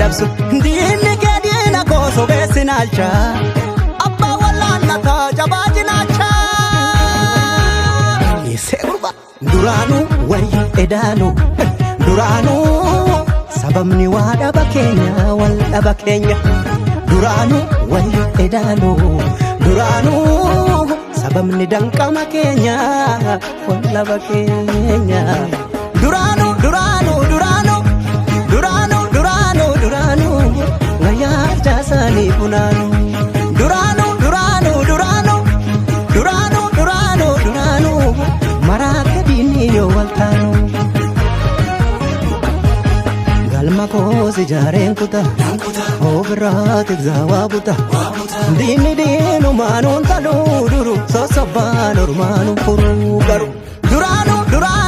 dabsu diinni keediina kooso beesinaalcha abbaa wallaannata jabaajinaacha isee gurba duraanuu wayyu edaanuu duraanuu sababni waa dhaba keenya wal dhaba keenya duraanuu wayyu edaanuu duraanuu sababni danqama keenya wal dhaba keenya duraanuu duraanuu duraanuu duraanuu duraanuu duraanuu ngayyaa jaasanii funaanuu duraanuu duraanuu duraanuu duraanuu duraanuu duraanuu maraaka diinni yoo waltaanuu galma koosi jaareen kuta ofirraatiif zaawaa buta diinni diinumaanuun taluu duru sosobbaan ormaanuun furuu garu duraanuu duraanuu